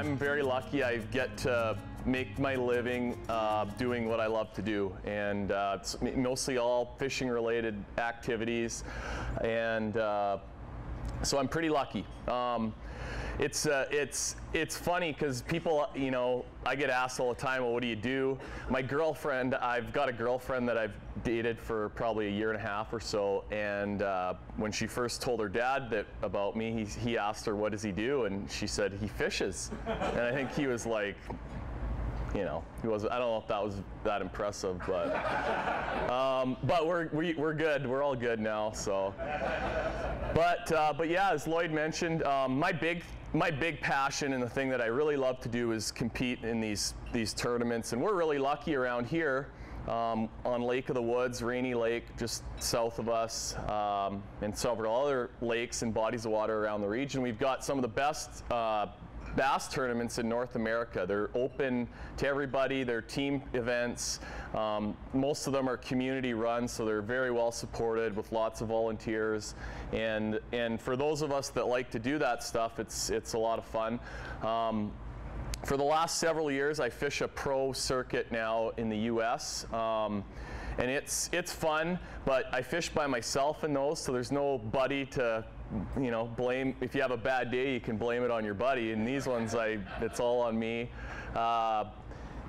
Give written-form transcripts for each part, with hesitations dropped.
I'm very lucky. I get to make my living doing what I love to do, and it's mostly all fishing related activities, and so I'm pretty lucky. It's funny because people, you know, I get asked all the time, well, what do you do? My girlfriend, I've got a girlfriend that I've dated for probably 1.5 years or so, and when she first told her dad about me, he asked her, what does he do? And she said, he fishes. And I think he was like, you know, I don't know if that was that impressive, but we're good. We're all good now. So, but yeah, as Lloyd mentioned, my big passion and the thing that I really love to do is compete in these tournaments, and we're really lucky around here on Lake of the Woods, Rainy Lake, just south of us, and several other lakes and bodies of water around the region. We've got some of the best bass tournaments in North America. They're open to everybody. They're team events. Most of them are community run, so they're very well supported with lots of volunteers. And for those of us that like to do that stuff, it's a lot of fun. For the last several years, I fish a pro circuit now in the U.S. And it's fun, but I fish by myself in those, so there's no buddy to, you know, blame. If you have a bad day, you can blame it on your buddy. And these ones, it's all on me.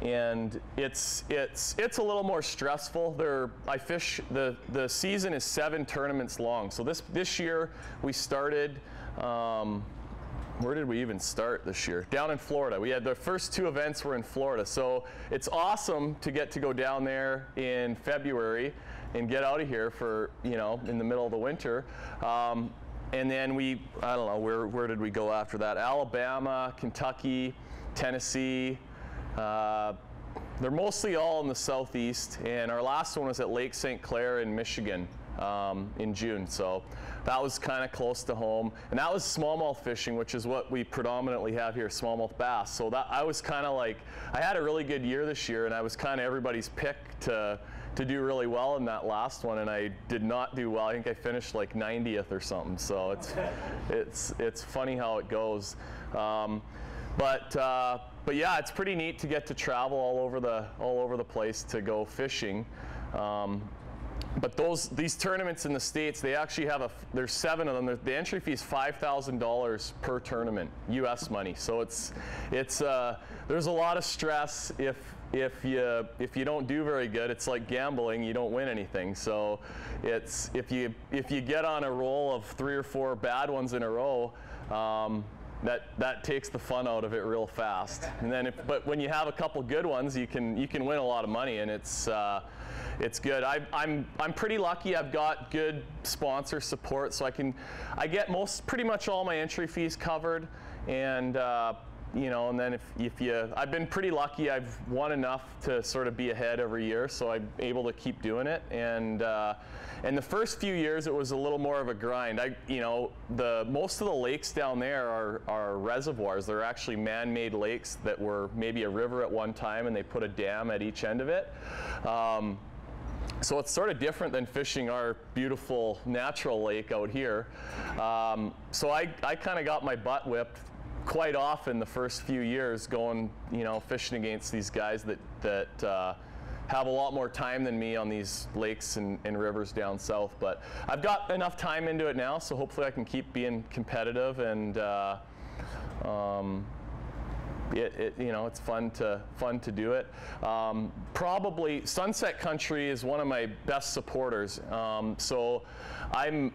And it's a little more stressful. I fish, the season is 7 tournaments long. So this year we started, where did we even start this year? Down in Florida. We had the first 2 events were in Florida. So it's awesome to get to go down there in February and get out of here for, you know, in the middle of the winter. And then I don't know, where did we go after that? Alabama, Kentucky, Tennessee. They're mostly all in the southeast, and our last one was at Lake St. Clair in Michigan in June. So that was kind of close to home. And that was smallmouth fishing, which is what we predominantly have here, smallmouth bass. So that I was kind of like, I had a really good year this year, and I was kind of everybody's pick to do really well in that last one, and I did not do well. I think I finished like 90th or something. So it's funny how it goes. But yeah, it's pretty neat to get to travel all over the place to go fishing. But these tournaments in the States, they actually have there's 7 of them. The entry fee is $5,000 per tournament, U.S. money. So there's a lot of stress if you don't do very good. It's like gambling, you don't win anything. So if you get on a roll of 3 or 4 bad ones in a row, that takes the fun out of it real fast. And then but when you have a couple good ones, you can win a lot of money, and it's good. I'm pretty lucky. I've got good sponsor support, so I get pretty much all my entry fees covered, and you know, and then I've been pretty lucky. I've won enough to sort of be ahead every year, so I'm able to keep doing it. And the first few years, it was a little more of a grind. You know, most of the lakes down there are reservoirs. They're actually man-made lakes that were maybe a river at one time, and they put a dam at each end of it. So it's sort of different than fishing our beautiful natural lake out here. So I kind of got my butt whipped quite often the first few years going, you know, fishing against these guys that have a lot more time than me on these lakes and rivers down south. But I've got enough time into it now, so hopefully I can keep being competitive, and you know, it's fun to do it. Probably Sunset Country is one of my best supporters. So I'm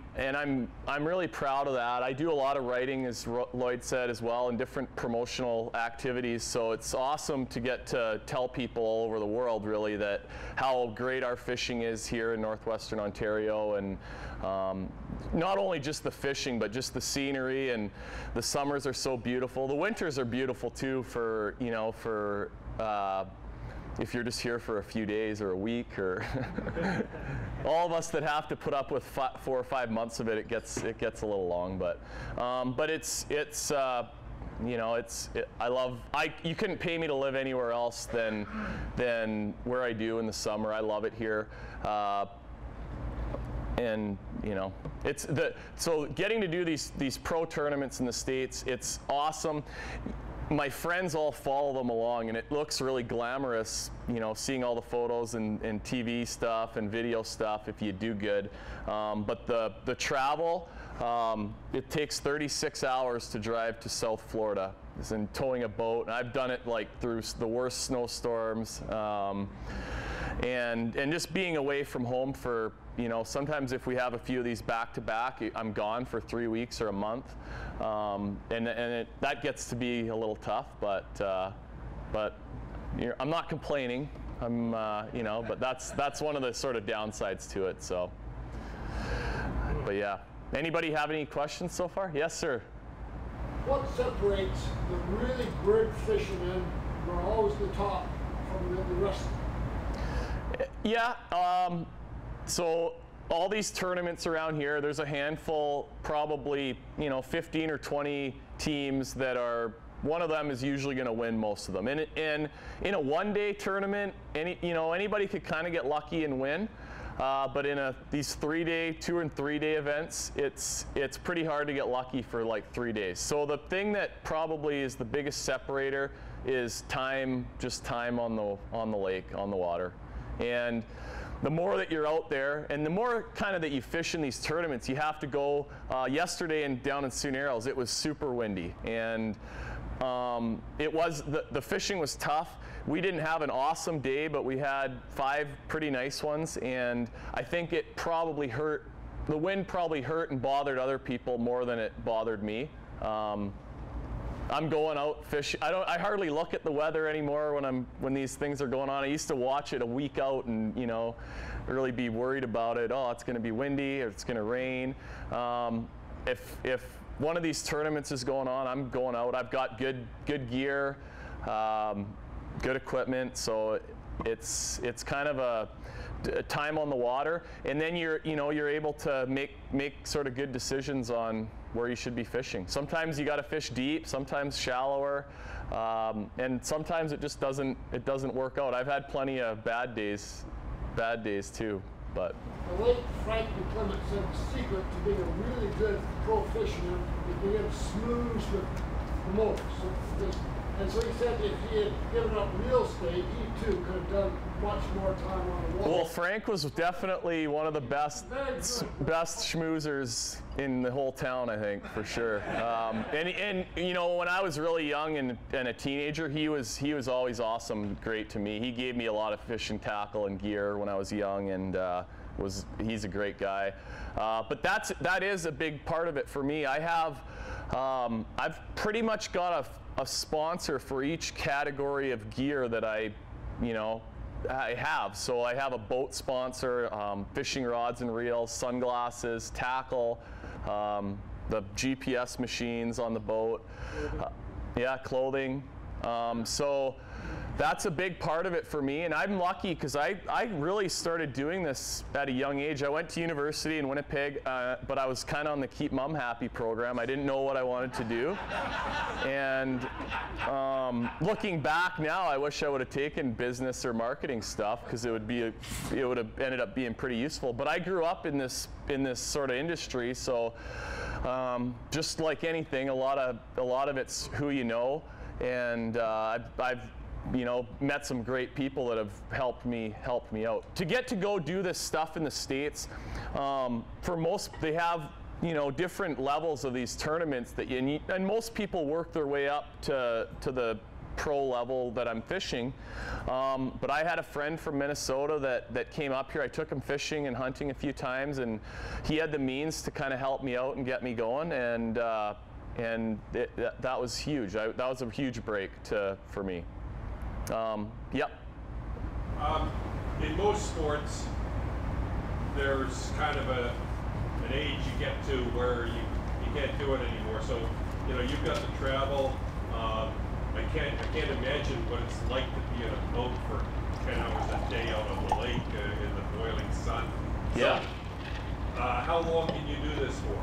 really proud of that. I do a lot of writing, as Lloyd said, as well, and different promotional activities. So it's awesome to get to tell people all over the world, really, that how great our fishing is here in northwestern Ontario, and not only just the fishing, but just the scenery, and the summers are so beautiful. The winters are beautiful too, for, you know, for if you're just here for a few days or a week, or all of us that have to put up with 4 or 5 months of it, it gets a little long. But it's you know, you couldn't pay me to live anywhere else than where I do in the summer. I love it here. And you know, so getting to do these pro tournaments in the States, it's awesome. my friends all follow them along, and it looks really glamorous, you know, seeing all the photos and TV stuff and video stuff if you do good. But the travel, it takes 36 hours to drive to South Florida. It's in towing a boat, and I've done it like through the worst snowstorms, and just being away from home for, you know, sometimes if we have a few of these back to back, I'm gone for 3 weeks or a month, that gets to be a little tough. But I'm not complaining. I'm you know, but that's one of the sort of downsides to it. So, but yeah. Anybody have any questions so far? Yes, sir. What separates the really good fishermen who are always the top from the rest? Yeah, so all these tournaments around here, there's a handful, probably, you know, 15 or 20 teams that are, one of them is usually going to win most of them. And in a one-day tournament, anybody could kind of get lucky and win. But in these 3-day, 2 and 3-day events, it's pretty hard to get lucky for like 3 days. So the thing that probably is the biggest separator is time, just time on the lake, on the water. And the more that you're out there, and the more kind of that you fish in these tournaments, you have to go. Yesterday down in Sioux Narrows, it was super windy, and the fishing was tough. We didn't have an awesome day, but we had 5 pretty nice ones, and I think it probably hurt. The wind probably hurt and bothered other people more than it bothered me. I'm going out fishing. I hardly look at the weather anymore when these things are going on. I used to watch it a week out and, you know, really be worried about it. Oh, it's going to be windy or it's going to rain. If one of these tournaments is going on, I'm going out. I've got good gear, good equipment, so it's kind of a time on the water, and then you're able to make sort of good decisions on where you should be fishing. Sometimes you got to fish deep, sometimes shallower, and sometimes it just doesn't work out. I've had plenty of bad days too. But the late Frank McClement said the secret to being a really good pro fisherman is being able to smooth with the motors. And so he said if he had given up real estate, he too could have done much more time on the water. Well, Frank was definitely one of the best schmoozers in the whole town, I think, for sure. And you know, when I was really young and a teenager, he was always awesome, great to me. He gave me a lot of fishing tackle and gear when I was young, and he's a great guy. But that is a big part of it for me. I've pretty much got a sponsor for each category of gear that I have. So I have a boat sponsor, fishing rods and reels, sunglasses, tackle, the GPS machines on the boat, clothing. So that's a big part of it for me, and I'm lucky because I really started doing this at a young age. I went to university in Winnipeg, but I was kind of on the Keep Mom Happy program. I didn't know what I wanted to do, and looking back now, I wish I would have taken business or marketing stuff because it would have ended up being pretty useful. But I grew up in this sort of industry, so just like anything, a lot of it's who you know, and I've met some great people that have helped me out. To get to go do this stuff in the States, for most, they have, different levels of these tournaments that you need, and most people work their way up to the pro level that I'm fishing. But I had a friend from Minnesota that came up here. I took him fishing and hunting a few times, and he had the means to kind of help me out and get me going, and that was huge. That was a huge break for me. Yep. In most sports, there's kind of an age you get to where you can't do it anymore. So, you've got to travel. I can't imagine what it's like to be in a boat for 10 hours a day out on the lake in the boiling sun. Yeah. So, how long can you do this for?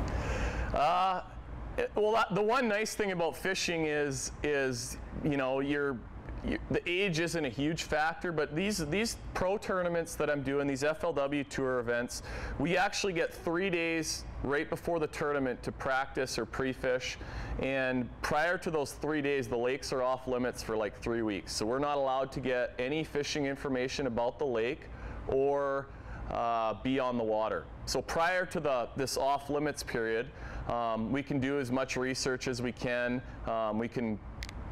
Well, the one nice thing about fishing is the age isn't a huge factor, but these pro tournaments that I'm doing, these FLW tour events, we actually get 3 days right before the tournament to practice or pre-fish, and prior to those 3 days, the lakes are off limits for like 3 weeks. So we're not allowed to get any fishing information about the lake or be on the water. So prior to this off limits period, we can do as much research as we can. We can,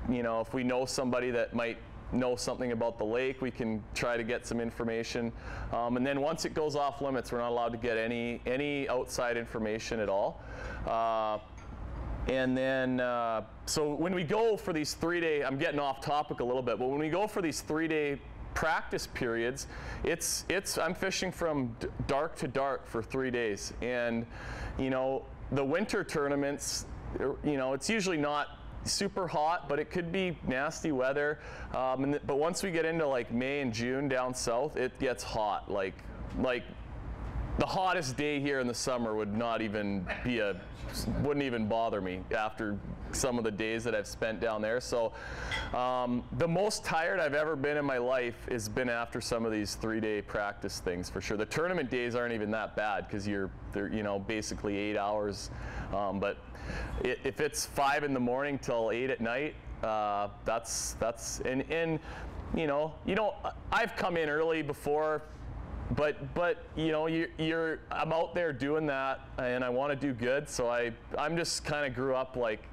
if we know somebody that might know something about the lake, we can try to get some information. And then once it goes off limits, we're not allowed to get any outside information at all. And then, so when we go for these 3-day, I'm getting off topic a little bit, but when we go for these 3-day practice periods, I'm fishing from dark to dark for 3 days. And, the winter tournaments, it's usually not super hot, but it could be nasty weather. But once we get into like May and June down south, it gets hot. Like the hottest day here in the summer would not even be wouldn't even bother me after some of the days that I've spent down there. So the most tired I've ever been in my life has been after some of these 3-day practice things, for sure. The tournament days aren't even that bad because they're basically 8 hours. But if it's 5 in the morning till 8 at night, I've come in early before. But I'm out there doing that, and I want to do good. So I'm just kind of grew up like,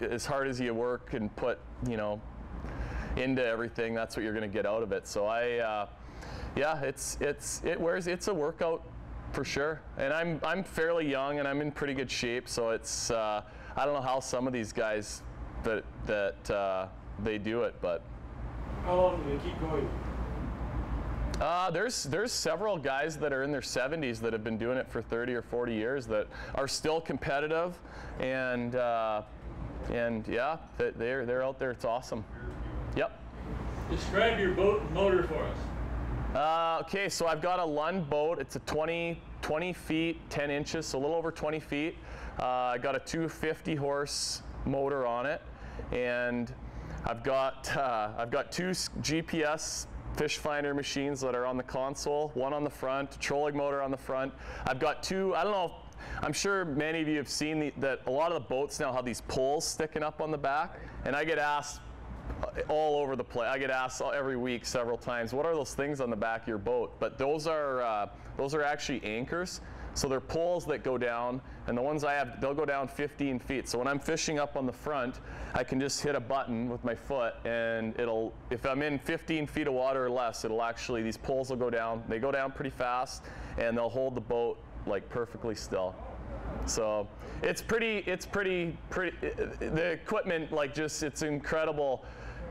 as hard as you work and put into everything, that's what you're going to get out of it. So it's a workout for sure. And I'm fairly young and I'm in pretty good shape. So it's I don't know how some of these guys that they do it, but. How long do they keep going? There's several guys that are in their 70s that have been doing it for 30 or 40 years that are still competitive, and yeah, they're out there. It's awesome. Yep. Describe your boat and motor for us. Okay, so I've got a Lund boat. It's a 20 feet 10 inches, so a little over 20 feet. I got a 250 horse motor on it, and I've got 2 GPS fish finder machines that are on the console, one on the front, trolling motor on the front. I've got 2, I don't know, I'm sure many of you have seen that a lot of the boats now have these poles sticking up on the back, and I get asked all over the place. I get asked every week several times, what are those things on the back of your boat? But those are actually anchors. So they're poles that go down, and the ones I have, they'll go down 15 feet. So when I'm fishing up on the front, I can just hit a button with my foot, and if I'm in 15 feet of water or less, these poles will go down. They go down pretty fast, and they'll hold the boat like perfectly still. So it's pretty, the equipment, it's incredible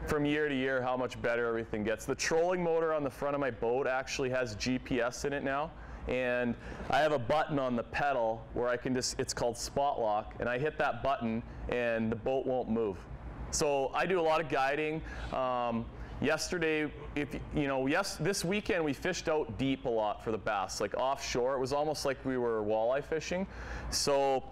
from year to year how much better everything gets. The trolling motor on the front of my boat actually has GPS in it now. And I have a button on the pedal where I can it's called spot lock, and I hit that button and the boat won't move. So I do a lot of guiding. Yesterday, this weekend we fished out deep a lot for the bass, like offshore. It was almost like we were walleye fishing. So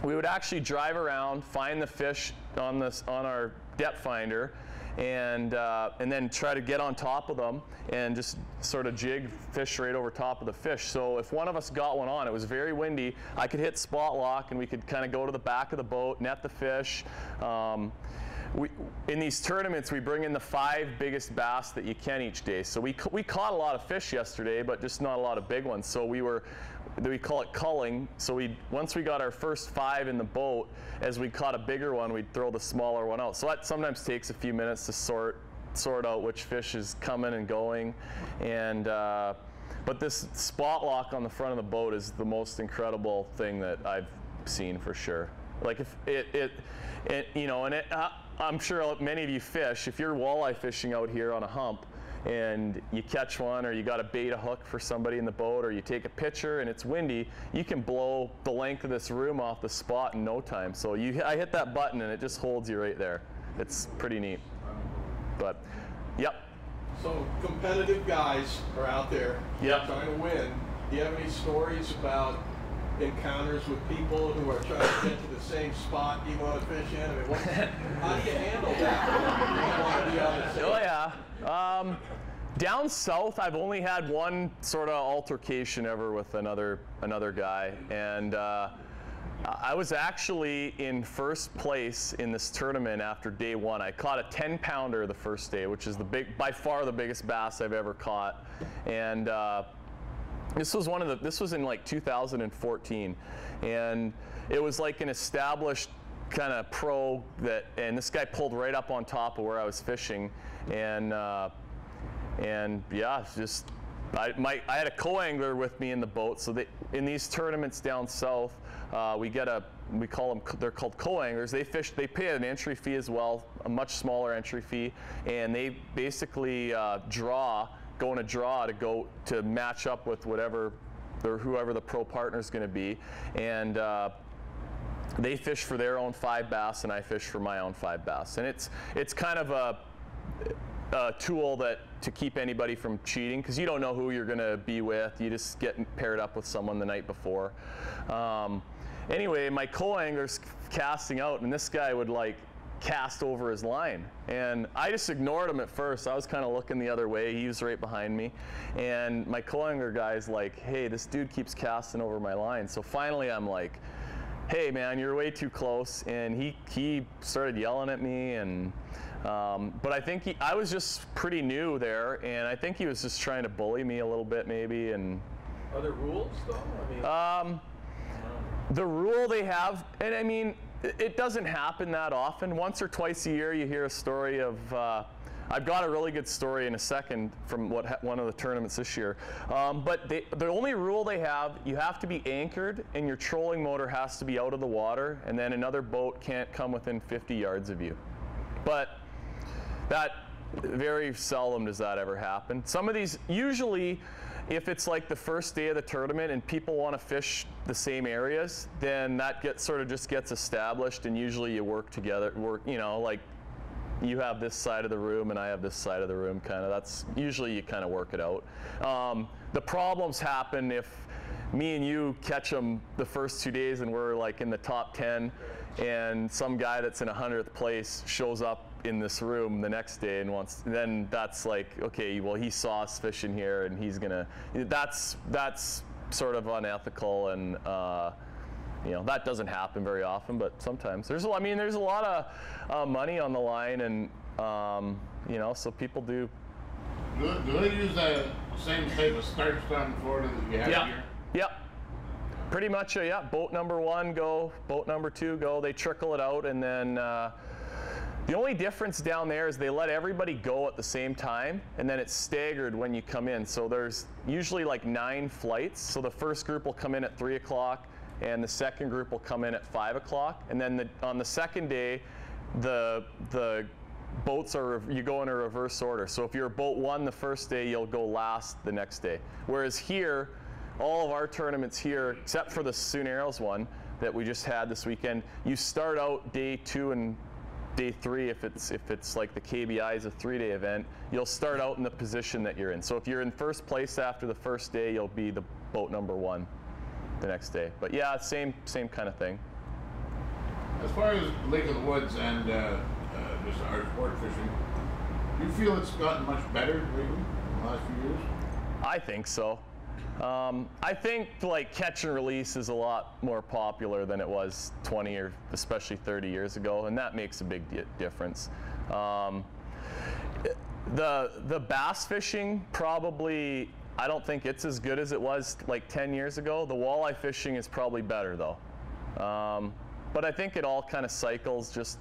we would actually drive around, find the fish on our depth finder, and then try to get on top of them and just sort of jig fish right over top of the fish. So if one of us got one on, it was very windy, I could hit spot lock and we could kind of go to the back of the boat, net the fish. In these tournaments, we bring in the 5 biggest bass that you can each day. So we caught a lot of fish yesterday, but just not a lot of big ones. So we call it culling. So once we got our first 5 in the boat, as we caught a bigger one, we'd throw the smaller one out. So that sometimes takes a few minutes to sort out which fish is coming and going. And but this spot lock on the front of the boat is the most incredible thing that I've seen, for sure. Like I'm sure many of you fish. If you're walleye fishing out here on a hump, and you catch one, or you got to bait a hook for somebody in the boat, or you take a picture and it's windy, you can blow the length of this room off the spot in no time. So I hit that button and it just holds you right there. It's pretty neat. But, yep. So competitive guys are out there trying to win. Do you have any stories about encounters with people who are trying to get to the same spot you want to fish in? I mean, how do you handle that? You want to be on the same. Oh yeah. Down south, I've only had one sort of altercation ever with another guy, and I was actually in first place in this tournament after day one. I caught a 10-pounder the first day, which is by far the biggest bass I've ever caught, and this was in like 2014, and it was like an established kind of pro and this guy pulled right up on top of where I was fishing, and yeah, just I had a co-angler with me in the boat. So in these tournaments down south, we call them, they're called co-anglers. They pay an entry fee as well, a much smaller entry fee, and they basically go in a draw to match up with whoever the pro partner is going to be, and they fish for their own 5 bass, and I fish for my own 5 bass, and it's kind of a tool to keep anybody from cheating, because you don't know who you're going to be with. You just get paired up with someone the night before. Anyway, my co-angler's casting out, and this guy would like cast over his line, and I just ignored him at first. I was kind of looking the other way. He was right behind me, and my co-angler guy's like, "Hey, this dude keeps casting over my line." So finally I'm like, "Hey man, you're way too close," and he started yelling at me, and but I think I was just pretty new there, and I think he was just trying to bully me a little bit maybe. And are there rules though? I mean, the rule they have, and I mean, it doesn't happen that often. Once or twice a year you hear a story of, I've got a really good story in a second from one of the tournaments this year. But the only rule they have, you have to be anchored and your trolling motor has to be out of the water, and then another boat can't come within 50 yards of you. But that, very seldom does that ever happen. Some of these, usually, if it's like the first day of the tournament and people want to fish the same areas, then that just gets established, and usually you work together, you know, like you have this side of the room and I have this side of the room, kind of. That's usually you kind of work it out. The problems happen if me and you catch them the first 2 days and we're like in the top 10, and some guy that's in 100th place shows up in this room the next day and then that's like, okay, well, he saw us fishing here and he's gonna, that's sort of unethical, and you know, that doesn't happen very often, but sometimes there's a lot of money on the line, and you know, so people do they use the same type of starts down in Florida that you have here? Yep. Pretty much, yeah. Boat number 1 go, boat number 2 go. They trickle it out, and then the only difference down there is they let everybody go at the same time, and then it's staggered when you come in. So there's usually like 9 flights. So the first group will come in at 3 o'clock, and the second group will come in at 5 o'clock. And then on the second day, the boats you go in a reverse order. So if you're boat 1 the first day, you'll go last the next day. Whereas here, all of our tournaments here, except for the Soon Arrows one that we just had this weekend, you start out day 2 and day 3, if it's like the KBI is a 3-day event, you'll start out in the position that you're in. So if you're in first place after the first day, you'll be the boat number 1 the next day. But yeah, same kind of thing. As far as Lake of the Woods and just our sport fishing, do you feel it's gotten much better lately in the last few years? I think so. I think like catch and release is a lot more popular than it was 20 or especially 30 years ago, and that makes a big difference. The bass fishing, probably, I don't think it's as good as it was like 10 years ago. The walleye fishing is probably better though. But I think it all kind of cycles, just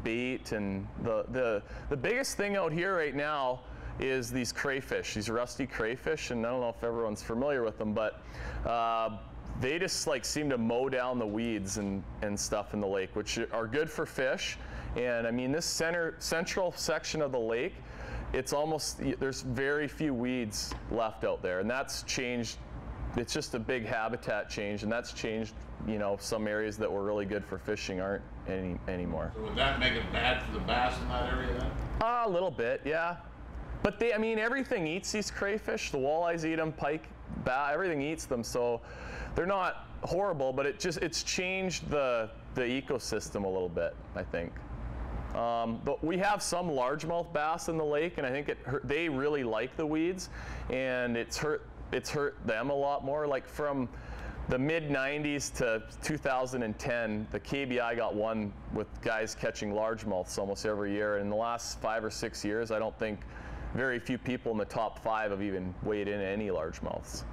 bait, and the biggest thing out here right now is these crayfish, these rusty crayfish, and I don't know if everyone's familiar with them, but they just like seem to mow down the weeds and stuff in the lake, which are good for fish. And I mean, this central section of the lake, it's almost, there's very few weeds left out there, and that's changed. It's just a big habitat change, and that's changed, you know, some areas that were really good for fishing aren't anymore. So would that make it bad for the bass in that area then? A little bit, yeah. But I mean, everything eats these crayfish. The walleyes eat them, pike everything eats them, so they're not horrible, but it's changed the ecosystem a little bit, I think. But we have some largemouth bass in the lake, and I think they really like the weeds, and it's hurt them a lot more. Like from the mid-90s to 2010, the KBI got one with guys catching largemouths almost every year. And in the last 5 or 6 years, I don't think very few people in the top 5 have even weighed in any largemouths.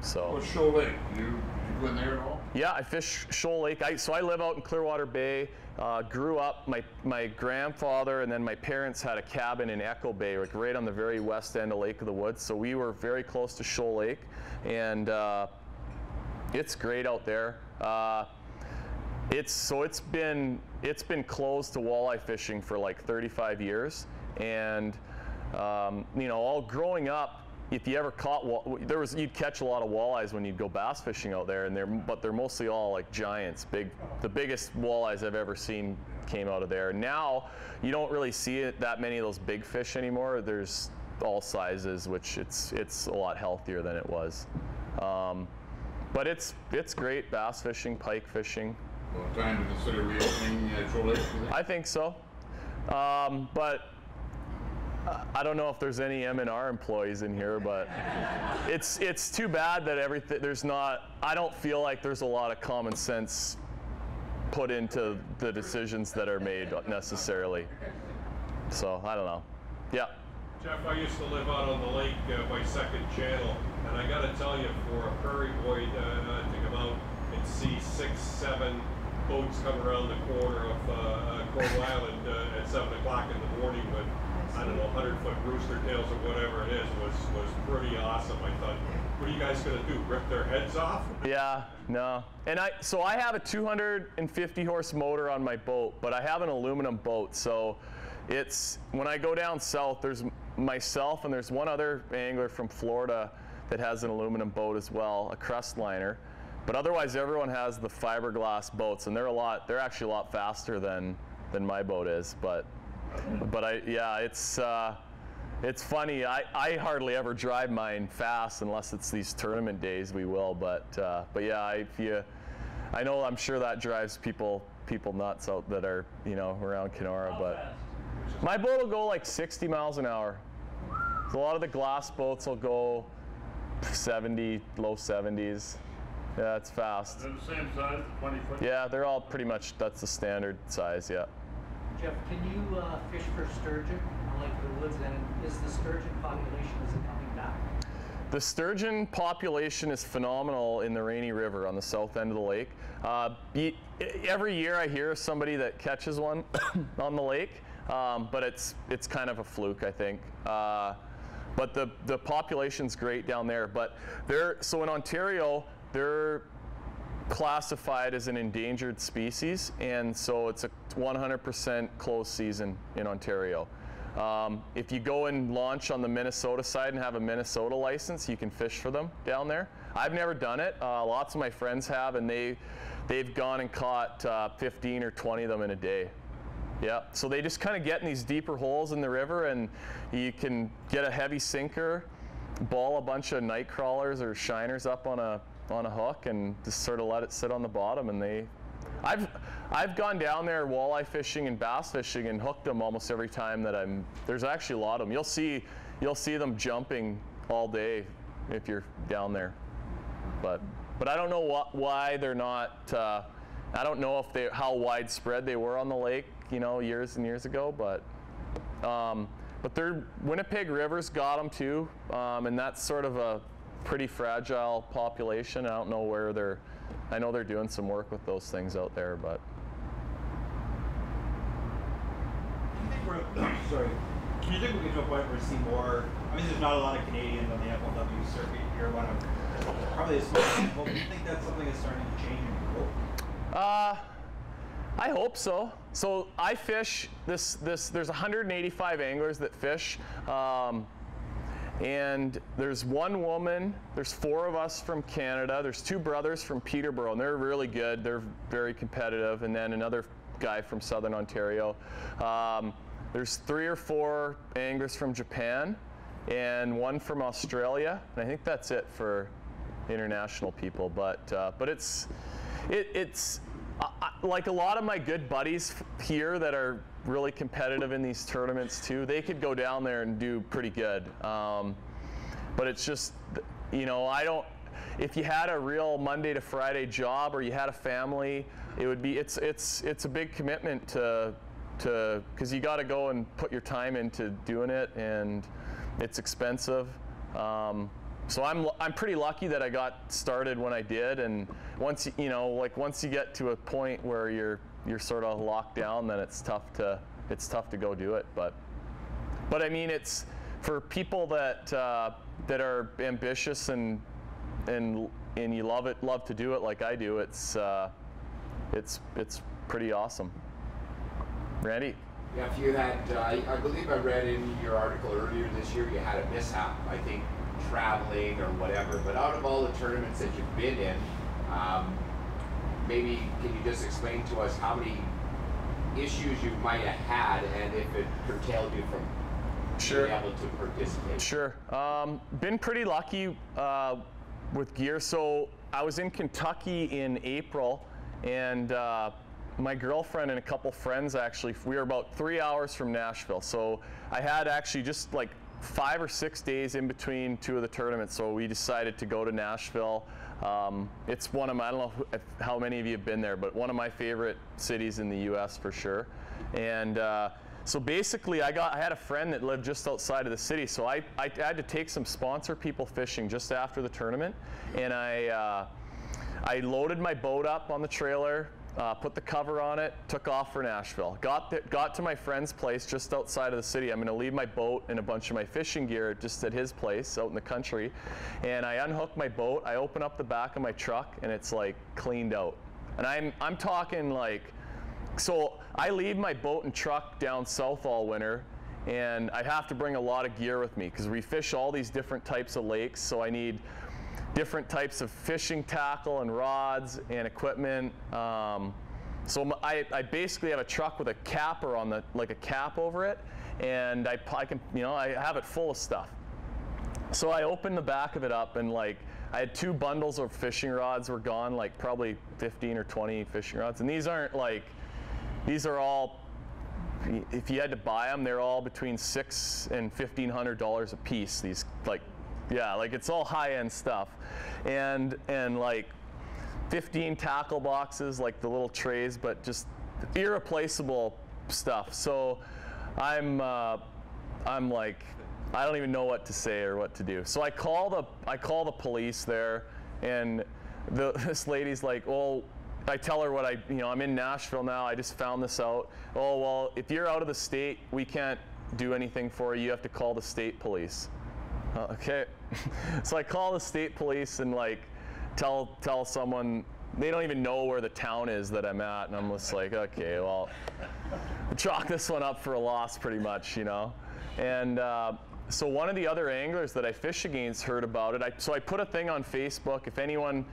So. What's Shoal Lake? Did you go in there at all? Yeah, I fish Shoal Lake. So I live out in Clearwater Bay. Grew up, my grandfather and then my parents had a cabin in Echo Bay, like right on the very west end of Lake of the Woods. So we were very close to Shoal Lake, and it's great out there. It's been closed to walleye fishing for like 35 years, and you know, all growing up, if you ever caught you'd catch a lot of walleyes when you'd go bass fishing out there, but they're mostly all like giants. The biggest walleyes I've ever seen came out of there. Now you don't really see that many of those big fish anymore. There's all sizes, which it's a lot healthier than it was. But it's great bass fishing, pike fishing. Well, time to consider reopening Shoal Lake? I think so, but I don't know if there's any M&R employees in here, but it's too bad that I don't feel like there's a lot of common sense put into the decisions that are made necessarily. So I don't know. Yeah. Jeff, I used to live out on the lake by Second Channel, and I got to tell you, for a prairie boy to come out and see 6, 7 boats come around the corner of Coral Island at 7 o'clock in the morning with, I don't know, 100-foot rooster tails or whatever it is, was pretty awesome. I thought, what are you guys going to do, rip their heads off? Yeah, no. And so I have a 250 horse motor on my boat, but I have an aluminum boat, so when I go down south, there's myself and there's one other angler from Florida that has an aluminum boat as well, a crest liner. But otherwise, everyone has the fiberglass boats, and they're actually a lot faster than my boat is. But it's funny. I hardly ever drive mine fast unless it's these tournament days. We will, but yeah, I know I'm sure that drives people nuts out that are around Kenora, but. My boat will go like 60 miles an hour. So a lot of the glass boats will go 70, low 70s. Yeah, it's fast. They're the same size, 20 foot? Yeah, they're all pretty much, that's the standard size, yeah. Jeff, can you fish for sturgeon on Lake of the Woods, and is the sturgeon population, is it coming back? The sturgeon population is phenomenal in the Rainy River on the south end of the lake. Every year I hear of somebody that catches one on the lake. But it's kind of a fluke, I think. But the population's great down there. But so in Ontario, they're classified as an endangered species, and so it's a 100% closed season in Ontario. If you go and launch on the Minnesota side and have a Minnesota license, you can fish for them down there. I've never done it. Lots of my friends have, and they've gone and caught 15 or 20 of them in a day. Yeah, so they just kind of get in these deeper holes in the river, and you can get a heavy sinker, ball a bunch of night crawlers or shiners up on a hook, and just sort of let it sit on the bottom. And I've gone down there walleye fishing and bass fishing and hooked them almost every time that there's actually a lot of them. You'll see them jumping all day if you're down there, but I don't know why they're not. I don't know how widespread they were on the lake, years and years ago, but Winnipeg River's got them too, and that's sort of a pretty fragile population. I don't know I know they're doing some work with those things out there, but. Sorry. Do you think we get to a point where we see more? I mean, there's not a lot of Canadians on the FLW circuit. You're one of probably a small handful. Do you think that's something that's starting to change in your boat? I hope so. So I fish there's 185 anglers that fish, and there's one woman, there's 4 of us from Canada, there's 2 brothers from Peterborough, and they're really good, they're very competitive, and then another guy from Southern Ontario. There's 3 or 4 anglers from Japan, and 1 from Australia, and I think that's it for international people, but it's like a lot of my good buddies here that are really competitive in these tournaments too. They could go down there and do pretty good, but it's just, you know, if you had a real Monday to Friday job or you had a family, it would be it's a big commitment to because you got to go and put your time into doing it, and it's expensive. So I'm pretty lucky that I got started when I did, and once you know, like once you get to a point where you're sort of locked down, then it's tough to go do it. But I mean, it's for people that are ambitious and you love to do it like I do. It's pretty awesome. Randy? Yeah, if you had, I believe I read in your article earlier this year you had a mishap, I think traveling or whatever, but out of all the tournaments that you've been in, maybe can you just explain to us how many issues you might have had and if it curtailed you from being able to participate? Sure. Been pretty lucky with gear. So I was in Kentucky in April, and my girlfriend and a couple friends, actually, we were about 3 hours from Nashville. So I had actually just like 5 or 6 days in between two of the tournaments. So we decided to go to Nashville. It's one of my, I don't know how many of you have been there, but one of my favorite cities in the US for sure. And so basically I had a friend that lived just outside of the city. So I had to take some sponsor people fishing just after the tournament. And I loaded my boat up on the trailer, put the cover on it, took off for Nashville. Got to my friend's place just outside of the city. I'm going to leave my boat and a bunch of my fishing gear just at his place out in the country. And I unhook my boat, I open up the back of my truck, and it's like cleaned out. And I'm talking like, so I leave my boat and truck down south all winter, and I have to bring a lot of gear with me because we fish all these different types of lakes, so I need different types of fishing tackle and rods and equipment. So I basically have a truck with a capper on the, like a cap over it, and I can, you know, I have it full of stuff. So I opened the back of it up, and like I had 2 bundles of fishing rods were gone, like probably 15 or 20 fishing rods, and these aren't like, these are all, if you had to buy them, they're all between $600 and $1,500 a piece. These like, yeah, like it's all high-end stuff, and like 15 tackle boxes, like the little trays, but just irreplaceable stuff. So I'm like, I don't even know what to say or what to do. So I call the police there, and this lady's like, well, I tell her what I'm in Nashville now. I just found this out. Oh, well, if you're out of the state, we can't do anything for you. You have to call the state police. Okay. So I call the state police and like tell someone, they don't even know where the town is that I'm at, and I'm just like, okay, well, chalk this one up for a loss pretty much, you know. And so one of the other anglers that I fish against heard about it. So I put a thing on Facebook. If anyone,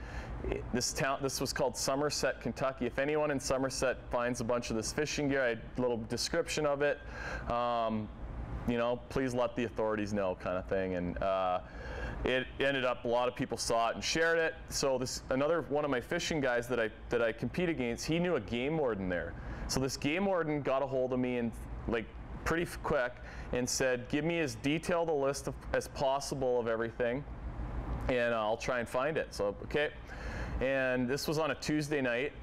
this was called Somerset, Kentucky. If anyone in Somerset finds a bunch of this fishing gear, I had a little description of it. You know, please let the authorities know, kind of thing. And it ended up, a lot of people saw it and shared it. So another one of my fishing guys that I compete against, he knew a game warden there. So this game warden got a hold of me and like pretty quick and said, give me as detailed a list as possible of everything, and I'll try and find it. So okay, and this was on a Tuesday night.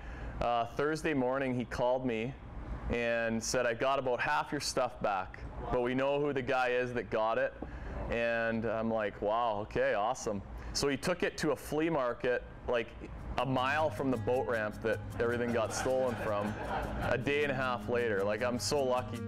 Thursday morning he called me and said, I got about half your stuff back, but we know who the guy is that got it. And I'm like, wow, okay, awesome. So he took it to a flea market like a mile from the boat ramp that everything got stolen from, a day and a half later. Like, I'm so lucky.